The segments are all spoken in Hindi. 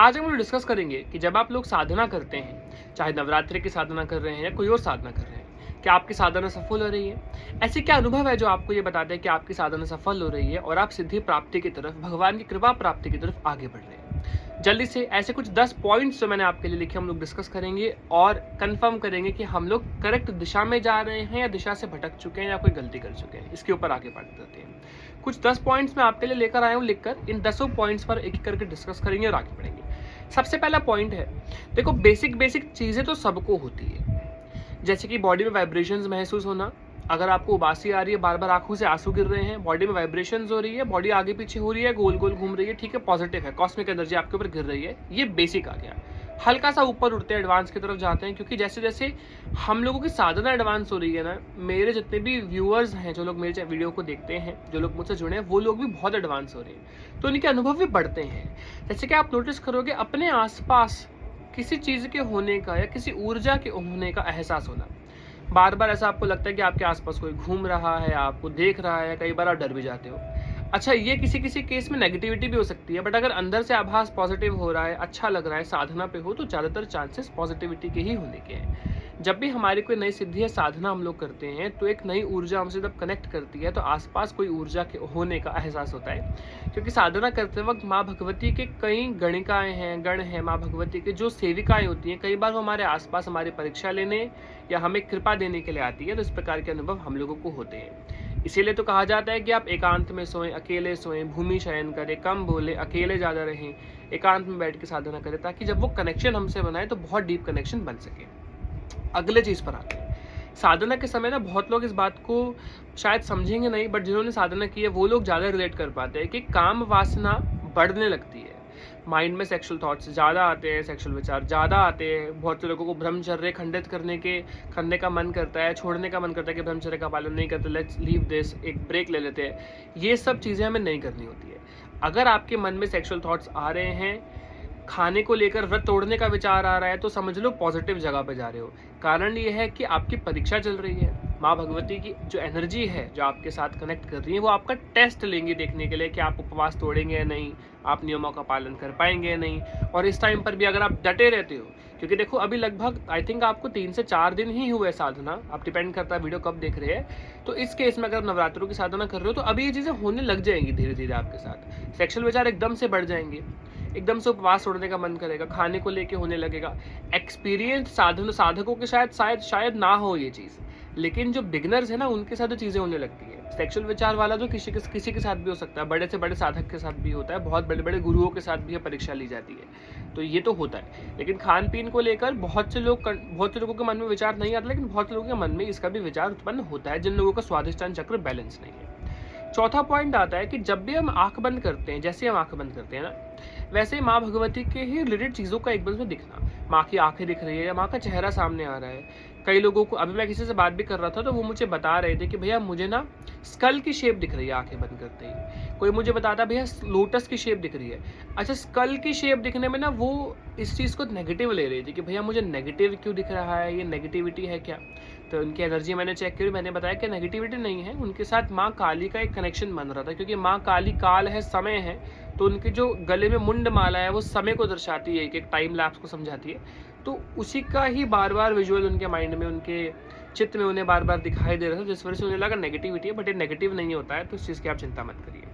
आज हम लोग डिस्कस करेंगे कि जब आप लोग साधना करते हैं, चाहे नवरात्रि की साधना कर रहे हैं या कोई और साधना कर रहे हैं, क्या आपकी साधना सफल हो रही है? ऐसे क्या अनुभव है जो आपको ये बताते हैं कि आपकी साधना सफल हो रही है और आप सिद्धि प्राप्ति की तरफ, भगवान की कृपा प्राप्ति की तरफ आगे बढ़ रहे हैं? जल्दी से ऐसे कुछ 10 पॉइंट्स जो मैंने आपके लिए लिखे हम लोग डिस्कस करेंगे और कंफर्म करेंगे कि हम लोग करेक्ट दिशा में जा रहे हैं या दिशा से भटक चुके हैं या कोई गलती कर चुके हैं। इसके ऊपर आगे बात करते हैं। कुछ 10 पॉइंट्स मैं आपके लिए लेकर आया हूँ लिखकर, इन 10 पॉइंट्स पर एक एक करके डिस्कस करेंगे और आगे बढ़ेंगे। सबसे पहला पॉइंट है, देखो बेसिक चीज़ें तो सबको होती है, जैसे कि बॉडी में वाइब्रेशंस महसूस होना। अगर आपको उबासी आ रही है, बार बार आंखों से आंसू गिर रहे हैं, बॉडी में वाइब्रेशंस हो रही है, बॉडी आगे पीछे हो रही है, गोल गोल घूम रही है, ठीक है, पॉजिटिव है, कॉस्मिक एनर्जी आपके ऊपर गिर रही है, ये बेसिक आ गया। हल्का सा ऊपर उठते हैं, एडवांस की तरफ जाते हैं, क्योंकि जैसे जैसे हम लोगों की साधना एडवांस हो रही है ना, मेरे जितने भी व्यूअर्स हैं, जो लोग मेरे वीडियो को देखते हैं, जो लोग मुझसे जुड़े हैं, वो लोग भी बहुत एडवांस हो रहे हैं, तो उनके अनुभव भी बढ़ते हैं। जैसे कि आप नोटिस करोगे अपने आसपास किसी चीज़ के होने का या किसी ऊर्जा के होने का एहसास होना। बार बार ऐसा आपको लगता है कि आपके आसपास कोई घूम रहा है, आपको देख रहा है, कई बार आप डर भी जाते हो। अच्छा, ये किसी किसी केस में नेगेटिविटी भी हो सकती है, बट अगर अंदर से आभास पॉजिटिव हो रहा है, अच्छा लग रहा है, साधना पे हो, तो ज़्यादातर चांसेस पॉजिटिविटी के ही होने के हैं। जब भी हमारी कोई नई सिद्धि या साधना हम लोग करते हैं, तो एक नई ऊर्जा हमसे जब कनेक्ट करती है, तो आसपास कोई ऊर्जा के होने का एहसास होता है। क्योंकि साधना करते वक्त माँ भगवती के कई गणिकाएँ हैं, गण हैं, माँ भगवती के जो सेविकाएँ होती हैं, कई बार वो हमारे आसपास हमारी परीक्षा लेने या हमें कृपा देने के लिए आती है, तो इस प्रकार के अनुभव हम लोगों को होते हैं। इसीलिए तो कहा जाता है कि आप एकांत में सोएं, अकेले सोएं, भूमि शयन करें, कम बोलें, अकेले ज़्यादा रहें, एकांत में बैठ के साधना करें, ताकि जब वो कनेक्शन हमसे बनाए तो बहुत डीप कनेक्शन बन सके। अगले चीज़ पर आते हैं। साधना के समय ना बहुत लोग इस बात को शायद समझेंगे नहीं, बट जिन्होंने साधना की है वो लोग ज़्यादा रिलेट कर पाते हैं कि काम वासना बढ़ने लगती है। माइंड में सेक्सुअल थॉट्स ज़्यादा आते हैं, सेक्सुअल विचार ज़्यादा आते हैं। बहुत से लोगों को ब्रह्मचर्य खंडित करने का मन करता है, छोड़ने का मन करता है कि ब्रह्मचर्य का पालन नहीं करते, लेट्स लीव दिस, एक ब्रेक ले लेते हैं। ये सब चीज़ें हमें नहीं करनी होती है। अगर आपके मन में सेक्सुअल थॉट्स आ रहे हैं, खाने को लेकर व्रत तोड़ने का विचार आ रहा है, तो समझ लो पॉजिटिव जगह पे जा रहे हो। कारण ये है कि आपकी परीक्षा चल रही है। माँ भगवती की जो एनर्जी है, जो आपके साथ कनेक्ट कर रही है, वो आपका टेस्ट लेंगी देखने के लिए कि आप उपवास तोड़ेंगे या नहीं, आप नियमों का पालन कर पाएंगे या नहीं। और इस टाइम पर भी अगर आप डटे रहते हो, क्योंकि देखो अभी लगभग आई थिंक आपको 3 से 4 दिन ही हुए साधना, आप डिपेंड करता है वीडियो कब देख रहे हैं। तो इस केस में अगर नवरात्रों की साधना कर रहे हो, तो अभी ये चीज़ें होने लग जाएंगी धीरे धीरे आपके साथ। सेक्सुअल विचार एकदम से बढ़ जाएंगे, एकदम से उपवास तोड़ने का मन करेगा, खाने को लेके होने लगेगा। एक्सपीरियंस साधकों के शायद ना हो ये चीज़, लेकिन जो बिगनर्स है ना, उनके साथ जो चीज़ें होने लगती है। सेक्सुअल विचार वाला जो किसी के साथ भी हो सकता है, बड़े से बड़े साधक के साथ भी होता है, बहुत बड़े बड़े गुरुओं के साथ भी परीक्षा ली जाती है, तो ये तो होता है। लेकिन खान पीन को लेकर बहुत से लोगों के मन में विचार नहीं आता, लेकिन बहुत से लोगों के मन में इसका भी विचार उत्पन्न होता है, जिन लोगों का स्वादिष्टान चक्र बैलेंस नहीं है। चौथा पॉइंट आता है कि जब भी हम आंख बंद करते हैं, जैसे हम आंख बंद करते हैं ना, वैसे ही माँ भगवती के ही रिलेटेड चीज़ों का एक बार में दिखना। माँ की आंखें दिख रही है या माँ का चेहरा सामने आ रहा है। कई लोगों को, अभी मैं किसी से बात भी कर रहा था, तो वो मुझे बता रहे थे कि भैया मुझे ना स्कल की शेप दिख रही है आंखें बंद करते ही। कोई मुझे बताता भैया लोटस की शेप दिख रही है। अच्छा, स्कल की शेप दिखने में ना वो इस चीज़ को नेगेटिव ले रही थी कि भैया मुझे नेगेटिव क्यों दिख रहा है, ये नेगेटिविटी है क्या? तो उनकी एनर्जी मैंने चेक करी, मैंने बताया कि नेगेटिविटी नहीं है, उनके साथ माँ काली का एक कनेक्शन बन रहा था, क्योंकि माँ काली काल है, समय है, तो उनके जो गले में मुंड माला है वो समय को दर्शाती है, एक टाइम लैप्स को समझाती है। तो उसी का ही बार बार विजुअल उनके माइंड में, उनके चित्त में उन्हें बार बार दिखाई दे रहा था, जिस वजह से उन्हें लगा नेगेटिविटी है, बट ये नेगेटिव नहीं होता है, तो इस चीज़ की आप चिंता मत करिए।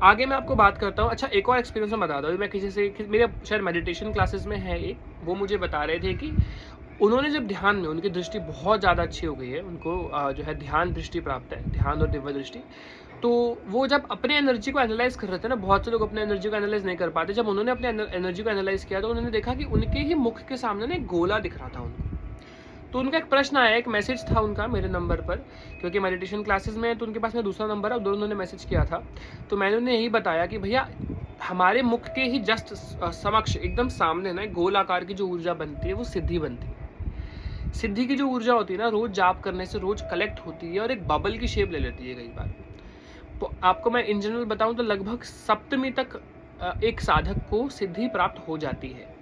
आगे मैं आपको बात करता हूँ। अच्छा, एक और एक्सपीरियंस मैं बता दूँ। मैं किसी से, मेरे शायद मेडिटेशन क्लासेस में है एक, वो मुझे बता रहे थे कि उन्होंने जब ध्यान में, उनकी दृष्टि बहुत ज़्यादा अच्छी हो गई है, उनको जो है ध्यान दृष्टि प्राप्त है, ध्यान और दिव्य दृष्टि। तो वो जब अपने एनर्जी को एनालाइज कर रहे थे ना, बहुत से लोग अपने एनर्जी को एनालाइज नहीं कर पाते, जब उन्होंने अपने एनर्जी को एनालाइज किया, तो उन्होंने देखा कि उनके ही मुख के सामने ना एक गोला दिख रहा था उनको। तो उनका एक प्रश्न आया, एक मैसेज था उनका मेरे नंबर पर, क्योंकि मेडिटेशन क्लासेस में तो उनके पास में दूसरा नंबर है, दोनों उन्होंने मैसेज किया था। तो मैंने उन्हें यही बताया कि भैया हमारे मुख के ही जस्ट समक्ष, एकदम सामने ना, गोल आकार की जो ऊर्जा बनती है, वो सिद्धि बनती है। सिद्धि की जो ऊर्जा होती है ना, रोज जाप करने से रोज कलेक्ट होती है और एक बबल की शेप ले लेती है कई बार। तो आपको मैं इन जनरल बताऊं तो लगभग सप्तमी तक एक साधक को सिद्धि प्राप्त हो जाती है।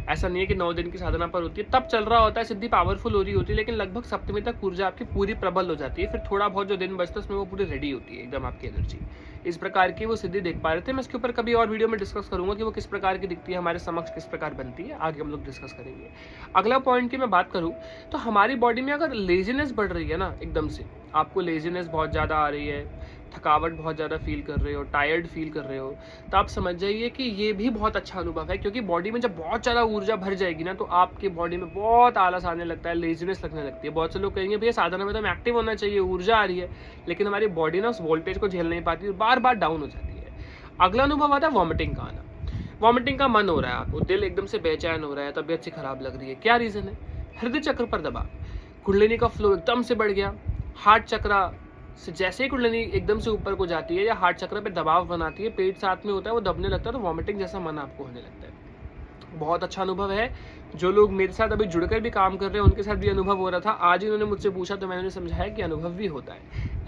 ऐसा नहीं है कि 9 दिन की साधना पर होती है तब चल रहा होता है, सिद्धि पावरफुल हो रही होती है, लेकिन लगभग सप्तमी तक ऊर्जा आपकी पूरी प्रबल हो जाती है। फिर थोड़ा बहुत जो दिन बचता है उसमें वो पूरी रेडी होती है एकदम आपकी एनर्जी। इस प्रकार की वो सिद्धि देख पा रहे थे। मैं इसके ऊपर कभी और वीडियो में डिस्कस करूंगा कि वो किस प्रकार की दिखती है, हमारे समक्ष किस प्रकार बनती है, आगे हम लोग डिस्कस करेंगे। अगला पॉइंट की मैं बात करूं तो हमारी बॉडी में अगर लेजीनेस बढ़ रही है ना, एकदम से आपको लेजीनेस बहुत ज़्यादा आ रही है, थकावट बहुत ज़्यादा फील कर रहे हो, टायर्ड फील कर रहे हो, तो आप समझ जाइए कि ये भी बहुत अच्छा अनुभव है। क्योंकि बॉडी में जब बहुत ज़्यादा ऊर्जा भर जाएगी ना तो आपकी बॉडी में बहुत आलस आने लगता है, लेजीनेस लगने लगती है। बहुत से लोग कहेंगे भैया साधना में तो हम एक्टिव होना चाहिए, ऊर्जा आ रही है, लेकिन हमारी बॉडी ना उस वोल्टेज को झेल नहीं पाती, बार बार डाउन हो जाती है। अगला अनुभव आता है वॉमिटिंग का आना। वॉमिटिंग का मन हो रहा है आपको, दिल एकदम से बेचैन हो रहा है, तबीयत सी खराब लग रही है। क्या रीज़न है? हृदय चक्र पर दबाव, कुंडलिनी का फ्लो एकदम से बढ़ गया। हार्ट चक्र से जैसे ही कुंडलिनी एकदम से ऊपर को जाती है या हार्ट चक्र पे दबाव बनाती है, पेट साथ में होता है, वो दबने लगता है, तो वॉमिटिंग जैसा मन आपको होने लगता है। बहुत अच्छा अनुभव है। जो लोग मेरे साथ अभी जुड़कर भी काम कर रहे हैं उनके साथ भी अनुभव हो रहा था। आज इन्होंने मुझसे पूछा तो मैंने उन्हें समझाया कि अनुभव भी होता है,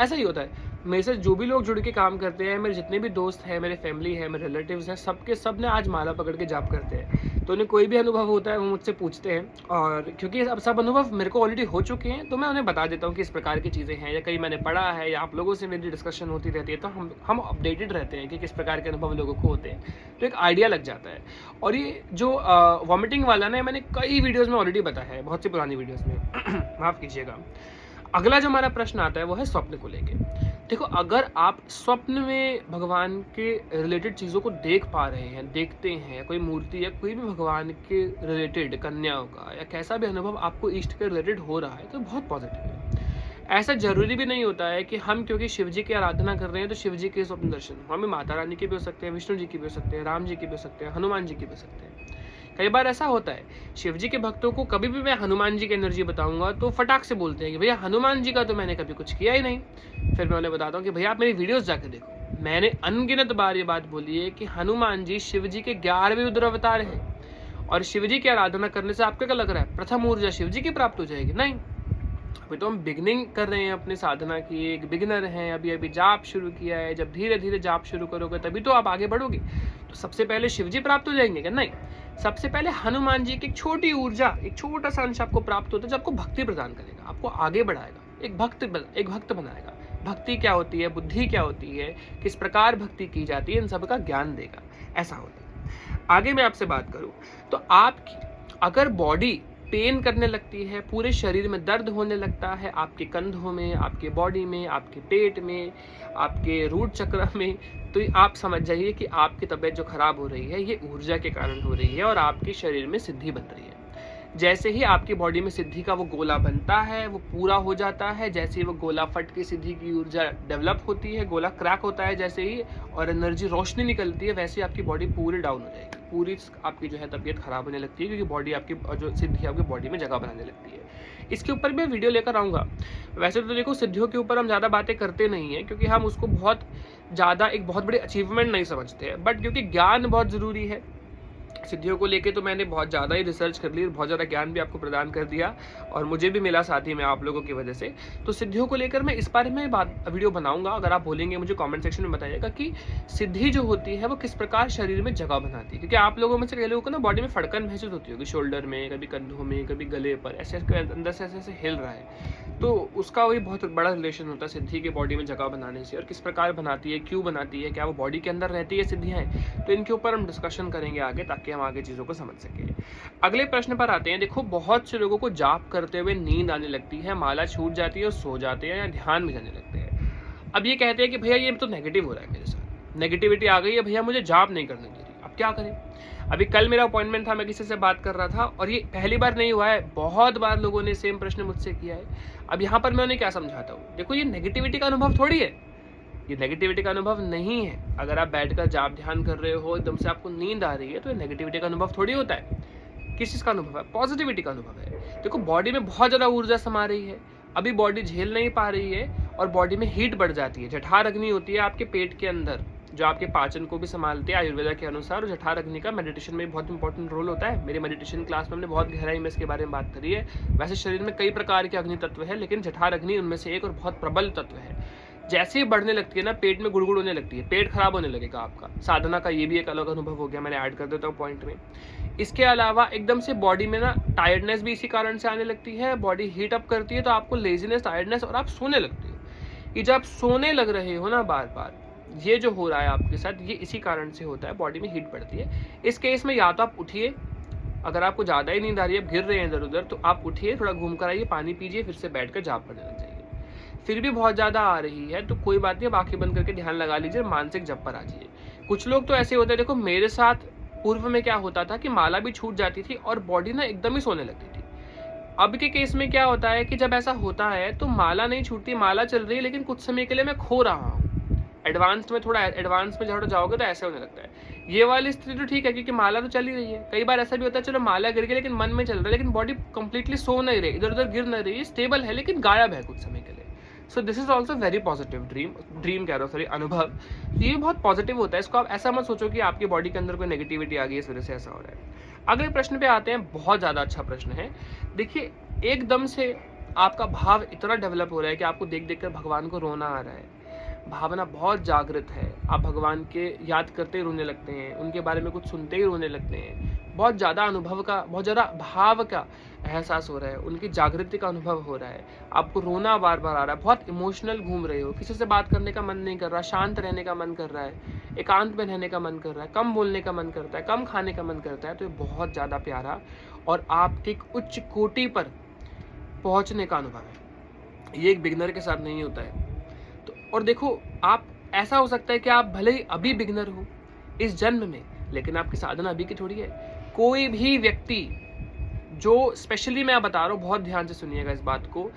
ऐसा ही होता है। मेरे साथ जो भी लोग जुड़ के काम करते हैं, मेरे जितने भी दोस्त हैं, मेरे फैमिली है, मेरे रिलेटिव्स हैं, सबके सब ने आज माला पकड़ के जाप करते हैं। तो उन्हें कोई भी अनुभव होता है वो मुझसे पूछते हैं, और क्योंकि अब सब अनुभव मेरे को ऑलरेडी हो चुके हैं तो मैं उन्हें बता देता हूँ कि इस प्रकार की चीज़ें हैं, या कहीं मैंने पढ़ा है या आप लोगों से मेरी डिस्कशन होती रहती है, तो हम अपडेटेड रहते हैं कि किस प्रकार के अनुभव लोगों को होते हैं, तो एक आइडिया लग जाता है। और ये जो वॉमिटिंग वाला ना, मैंने कई वीडियोज़ में ऑलरेडी बताया है, बहुत सी पुरानी वीडियोज़ में माफ़ कीजिएगा। अगला जो हमारा प्रश्न आता है वो है स्वप्न को लेके। देखो, अगर आप स्वप्न में भगवान के रिलेटेड चीज़ों को देख पा रहे हैं, देखते हैं, कोई मूर्ति या कोई भी भगवान के रिलेटेड कन्याओं का या कैसा भी अनुभव आपको इष्ट के रिलेटेड हो रहा है, तो बहुत पॉजिटिव है। ऐसा जरूरी भी नहीं होता है कि हम क्योंकि शिव जी की आराधना कर रहे हैं तो शिव जी के स्वप्न दर्शन, हमें माता रानी के भी हो सकते हैं, विष्णु जी के भी हो सकते हैं, राम जी के भी हो सकते हैं, हनुमान जी के भी हो सकते हैं। कई बार ऐसा होता है, शिव जी के भक्तों को कभी भी मैं हनुमान जी की एनर्जी बताऊंगा तो फटाक से बोलते हैं कि भैया हनुमान जी का तो मैंने कभी कुछ किया ही नहीं। फिर मैं उन्हें बताता हूँ कि भैया आप मेरी वीडियोस जाकर देखो, मैंने अनगिनत बार ये बात बोली है कि हनुमान जी शिव जी के 11वें रुद्र अवतार हैं, और शिव जी की आराधना करने से आपको क्या लग रहा है प्रथम ऊर्जा शिव जी की प्राप्त हो जाएगी? नहीं, अभी तो हम बिगनिंग कर रहे हैं अपनी साधना की, एक बिगिनर हैं, अभी अभी जाप शुरू किया है। जब धीरे धीरे जाप शुरू करोगे तभी तो आप आगे बढ़ोगे। तो सबसे पहले शिव जी प्राप्त हो जाएंगे क्या? नहीं, सबसे पहले हनुमान जी की एक छोटी ऊर्जा, एक छोटा सा अंश आपको प्राप्त होता है जो आपको भक्ति प्रदान करेगा, आपको आगे बढ़ाएगा, एक भक्त बनाएगा। भक्ति क्या होती है, बुद्धि क्या होती है, किस प्रकार भक्ति की जाती है, इन सब का ज्ञान देगा, ऐसा होता है। आगे मैं आपसे बात करूं तो आपकी अगर बॉडी पेन करने लगती है, पूरे शरीर में दर्द होने लगता है, आपके कंधों में, आपके बॉडी में, आपके पेट में, आपके रूट चक्र में, तो आप समझ जाइए कि आपकी तबीयत जो खराब हो रही है ये ऊर्जा के कारण हो रही है और आपके शरीर में सिद्धि बन रही है। जैसे ही आपकी बॉडी में सिद्धि का वो गोला बनता है, वो पूरा हो जाता है, जैसे ही वो गोला फट के सिद्धि की ऊर्जा डेवलप होती है, गोला क्रैक होता है जैसे ही, और एनर्जी रोशनी निकलती है, वैसे ही आपकी बॉडी पूरी डाउन हो जाएगी, पूरी आपकी जो है तबीयत खराब होने लगती है, क्योंकि बॉडी आपकी जो सिद्धि आपकी बॉडी में जगह बनाने लगती है। इसके ऊपर भी मैं वीडियो लेकर आऊँगा। वैसे तो देखो, सिद्धियों के ऊपर हम ज़्यादा बातें करते नहीं हैं क्योंकि हम उसको बहुत ज़्यादा एक बहुत बड़ी अचीवमेंट नहीं समझते हैं, बट क्योंकि ज्ञान बहुत ज़रूरी है सिद्धियों को लेके, तो मैंने बहुत ज़्यादा ही रिसर्च कर ली और बहुत ज़्यादा ज्ञान भी आपको प्रदान कर दिया, और मुझे भी मिला साथ ही में आप लोगों की वजह से। तो सिद्धियों को लेकर मैं इस बारे में वीडियो बनाऊंगा। अगर आप बोलेंगे मुझे कमेंट सेक्शन में बताइएगा कि सिद्धि जो होती है वो किस प्रकार शरीर में जगह बनाती है, क्योंकि आप लोगों में से कई लोगों को ना बॉडी में फड़कन महसूस होती होगी, शोल्डर में, कभी कंधों में, कभी गले पर, ऐसे अंदर से ऐसे हिल रहा है, तो उसका वही बहुत बड़ा रिलेशन होता है सिद्धि के बॉडी में जगह बनाने से, और किस प्रकार बनाती है, क्यों बनाती है, क्या वो बॉडी के अंदर रहती है सिद्धियाँ। तो इनके ऊपर हम डिस्कशन करेंगे आगे, ताकि हम आगे चीज़ों को समझ सकें। अगले प्रश्न पर आते हैं। देखो, बहुत से लोगों को जाप करते हुए नींद आने लगती है, माला छूट जाती है और सो जाते हैं या ध्यान में जाने लगते हैं। अब ये कहते हैं कि भैया ये तो नेगेटिव हो रहा है, मेरे साथ नेगेटिविटी आ गई है, भैया मुझे जाप नहीं करने दे रही, अब क्या करें। अभी कल मेरा अपॉइंटमेंट था, मैं किसी से बात कर रहा था, और ये पहली बार नहीं हुआ है, बहुत बार लोगों ने सेम प्रश्न मुझसे किया है। अब यहाँ पर मैं उन्हें क्या समझाता हूँ, देखो ये नेगेटिविटी का अनुभव थोड़ी है, ये नेगेटिविटी का अनुभव नहीं है। अगर आप बैठकर जाप ध्यान कर रहे हो, एकदम से आपको नींद आ रही है, तो ये नेगेटिविटी का अनुभव थोड़ी होता है। किस चीज़ का अनुभव है? पॉजिटिविटी का अनुभव है। देखो, बॉडी में बहुत ज़्यादा ऊर्जा समा रही है, अभी बॉडी झेल नहीं पा रही है और बॉडी में हीट बढ़ जाती है। जठर अग्नि होती है आपके पेट के अंदर, जो आपके पाचन को भी संभालते हैं आयुर्वेदा के अनुसार, और जठर अग्नि का मेडिटेशन में बहुत इंपॉर्टेंट रोल होता है। मेरे मेडिटेशन क्लास में हमने बहुत गहराई में इसके बारे में बात करी है। वैसे शरीर में कई प्रकार के अग्नि तत्व है, लेकिन जठर अग्नि उनमें से एक और बहुत प्रबल तत्व है। जैसे ही बढ़ने लगती है ना, पेट में गुड़गुड़ होने लगती है, पेट खराब होने लगेगा आपका। साधना का ये भी एक अलग अनुभव हो गया, मैंने ऐड कर देता हूँ पॉइंट में। इसके अलावा एकदम से बॉडी में ना टायर्डनेस भी इसी कारण से आने लगती है, बॉडी हीट अप करती है, तो आपको लेजीनेस, टायर्डनेस, और आप सोने लगते हो। ये जब आप सोने लग रहे हो ना बार बार, ये जो हो रहा है आपके साथ, ये इसी कारण से होता है, बॉडी में हीट बढ़ती है। इस केस में या तो आप उठिए, अगर आपको ज़्यादा ही नींद आ रही है, आप गिर रहे हैं इधर उधर, तो आप उठिए, थोड़ा घूम कर आइए, पानी पीजिए, फिर से बैठ कर जाप पढ़ने लग जाइए। फिर भी बहुत ज़्यादा आ रही है तो कोई बात नहीं, अब आंखें बंद करके ध्यान लगा लीजिए, मानसिक जप पर आ जाइए। कुछ लोग तो ऐसे होते हैं, देखो मेरे साथ पूर्व में क्या होता था कि माला भी छूट जाती थी और बॉडी ना एकदम ही सोने लगती थी। अब के केस में क्या होता है कि जब ऐसा होता है तो माला नहीं छूटती, माला चल रही है, लेकिन कुछ समय के लिए मैं खो रहा हूँ। एडवांस में थोड़ा जाओगे तो ऐसे होने लगता है। ये वाली स्थिति तो ठीक है, क्योंकि माला तो चल ही रही है। कई बार ऐसा भी होता है, चलो माला गिर गई लेकिन मन में चल रहा है, लेकिन बॉडी कंप्लीटली सो नहीं रही, इधर उधर गिर नहीं रही, स्टेबल है लेकिन गायब है कुछ समय के लिए। So this is also very positive dream कह रहा हूँ, सॉरी, अनुभव। ये बहुत पॉजिटिव होता है। इसको आप ऐसा मत सोचो कि आपकी बॉडी के अंदर कोई नेगेटिविटी आ गई, इस वजह से ऐसा हो रहा है। अगले प्रश्न पे आते हैं, बहुत ज़्यादा अच्छा प्रश्न है। देखिए, एकदम से आपका भाव इतना डेवलप हो रहा है कि आपको देख देख कर भगवान को रोना आ रहा है, भावना बहुत जागृत है, आप भगवान के याद करते ही रोने लगते हैं, उनके बारे में कुछ सुनते ही रोने लगते हैं, बहुत ज़्यादा अनुभव का, बहुत ज़्यादा भाव का एहसास हो रहा है, उनकी जागृति का अनुभव हो रहा है, आपको रोना बार बार आ रहा है, बहुत इमोशनल घूम रहे हो, किसी से बात करने का मन नहीं कर रहा, शांत रहने का मन कर रहा है, एकांत में रहने का मन कर रहा है, कम बोलने का मन करता है, कम खाने का मन करता है। तो ये बहुत ज़्यादा प्यारा और आपके एक उच्च कोटि पर पहुँचने का अनुभव है। ये एक बिगनर के साथ नहीं होता है। तो और देखो, आप ऐसा हो सकता है कि आप भले ही अभी बिगनर हो इस जन्म में, लेकिन आपकी साधना अभी की थोड़ी है। कोई भी व्यक्ति जो, स्पेशली मैं बता रहा हूँ, बहुत ध्यान से सुनिएगा इस बात को,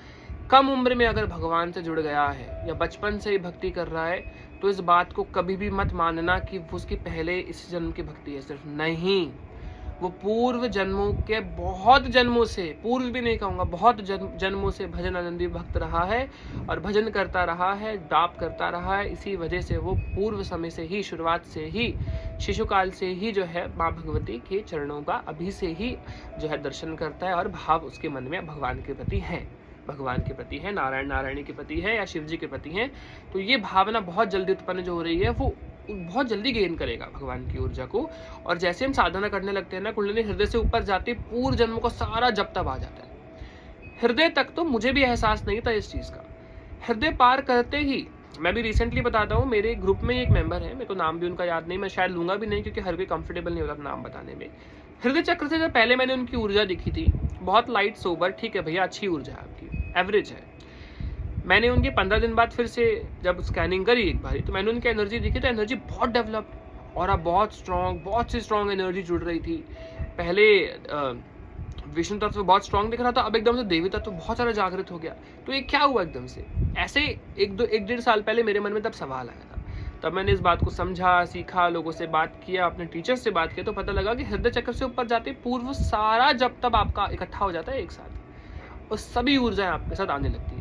कम उम्र में अगर भगवान से जुड़ गया है या बचपन से ही भक्ति कर रहा है, तो इस बात को कभी भी मत मानना कि उसकी पहले इस जन्म की भक्ति है। सिर्फ नहीं, वो पूर्व जन्मों के, बहुत जन्मों से, पूर्व भी नहीं कहूँगा, बहुत जन्मों से भजन आनंदी भक्त रहा है और भजन करता रहा है, जाप करता रहा है। इसी वजह से वो पूर्व समय से ही, शुरुआत से ही, शिशुकाल से ही जो है माँ भगवती के चरणों का अभी से ही जो है दर्शन करता है, और भाव उसके मन में भगवान के प्रति है, भगवान के प्रति है, नारायणी के प्रति है, या शिव जी के प्रति है। तो ये भावना बहुत जल्दी उत्पन्न जो हो रही है, वो बहुत जल्दी गेन करेगा भगवान की ऊर्जा को। और जैसे हम साधना करने लगते हैं ना, कुंडलिनी हृदय से ऊपर जाती, पूर्व जन्म को सारा जप तब आ जाता है। हृदय तक तो मुझे भी एहसास नहीं था इस चीज़ का। हृदय पार करते ही, मैं भी रिसेंटली बताता हूँ, मेरे ग्रुप में एक मेंबर है, मेरे को नाम भी उनका याद नहीं, मैं शायद लूंगा भी नहीं, क्योंकि हर कोई कंफर्टेबल नहीं होता नाम बताने में। हृदय चक्र से जब पहले मैंने उनकी ऊर्जा दिखी थी, बहुत लाइट सोबर, ठीक है भैया, अच्छी ऊर्जा है आपकी, एवरेज है। मैंने उनके 15 दिन बाद फिर से जब स्कैनिंग करी एक बारी, तो मैंने उनकी एनर्जी देखी, तो एनर्जी बहुत डेवलप्ड और अब बहुत स्ट्रॉन्ग, बहुत सी स्ट्रॉन्ग एनर्जी जुड़ रही थी। पहले विष्णु तत्व बहुत स्ट्रॉन्ग दिख रहा था, अब एकदम से देवी तत्व बहुत सारा जागृत हो गया। तो ये क्या हुआ एकदम से? ऐसे एक डेढ़ साल पहले मेरे मन में तब सवाल आया था, तब मैंने इस बात को समझा, सीखा, लोगों से बात किया, अपने टीचर्स से बात किया, तो पता लगा कि हृदय चक्र से ऊपर जाते पूर्व सारा जब तब आपका इकट्ठा हो जाता है एक साथ, और सभी ऊर्जाएं आपके साथ आने लगती है।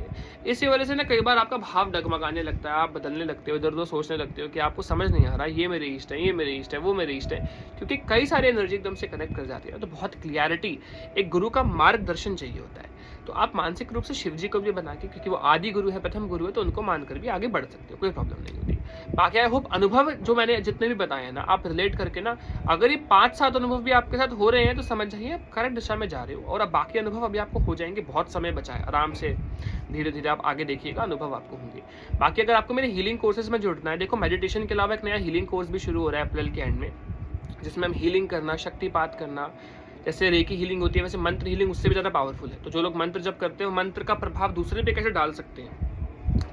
इसी वजह से ना कई बार आपका भाव डगमगाने लगता है, आप बदलने लगते हो, इधर उधर सोचने लगते हो कि आपको समझ नहीं आ रहा, ये मेरे इष्ट है, ये मेरे इष्ट है, वो मेरे इष्ट है, क्योंकि कई सारी एनर्जी एकदम से कनेक्ट कर जाती है। तो बहुत क्लियरिटी, एक गुरु का मार्गदर्शन चाहिए होता है। तो आप मानसिक रूप से शिव जी को भी बना के, क्योंकि वो आदि गुरु है, प्रथम गुरु है, तो उनको मानकर भी आगे बढ़ सकते हो, कोई प्रॉब्लम नहीं होती। बाकी आई होप अनुभव जो मैंने जितने भी बताए हैं ना, आप रिलेट करके ना, अगर ये 5-7 अनुभव भी आपके साथ हो रहे हैं तो समझ जाइए आप करेक्ट दिशा में जा रहे हो, और अब बाकी अनुभव अभी आपको हो जाएंगे। बहुत समय बचा है, आराम से धीरे धीरे आप आगे देखिएगा, अनुभव आपको होंगे। बाकी अगर आपको मेरे हीलिंग कोर्सेज में जुड़ना है, देखो मेडिटेशन के अलावा एक नया हीलिंग कोर्स भी शुरू हो रहा है अप्रैल के एंड में, जिसमें हम हीलिंग करना, शक्तिपात करना, जैसे रेकी हीलिंग होती है, वैसे मंत्र हीलिंग उससे भी ज़्यादा पावरफुल है। तो जो लोग मंत्र जब करते हैं, मंत्र का प्रभाव दूसरे पे कैसे डाल सकते हैं,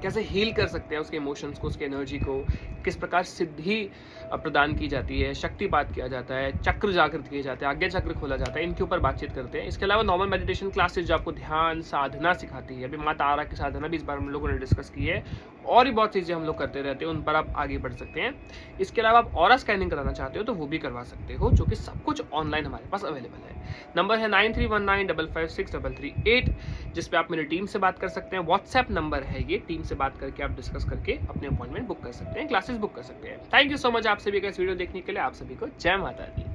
कैसे हील कर सकते हैं उसके इमोशंस को, उसकी एनर्जी को, किस प्रकार सिद्धि प्रदान की जाती है, शक्तिपात किया जाता है, चक्र जागृत किए जाते हैं, आज्ञा चक्र खोला जाता है, इनके ऊपर बातचीत करते हैं। इसके अलावा नॉर्मल मेडिटेशन क्लासेस जो आपको ध्यान साधना सिखाती है, अभी माँ तारा की साधना भी इस बार हम लोगों ने डिस्कस की है, और भी बहुत चीज़ें हम लोग करते रहते हैं, उन पर आप आगे बढ़ सकते हैं। इसके अलावा आप ऑरा स्कैनिंग कराना चाहते हो तो वो भी करवा सकते हो, जो कि सब कुछ ऑनलाइन हमारे पास अवेलेबल है। नंबर है 9319556338, जिस पे आप मेरी टीम से बात कर सकते हैं। व्हाट्सएप नंबर है ये, टीम से बात करके आप डिस्कस करके अपने अपॉइंटमेंट बुक कर सकते हैं, क्लासेस बुक कर सकते हैं। थैंक यू सो मच आप सभी का इस वीडियो देखने के लिए। आप सभी को जय माता दी।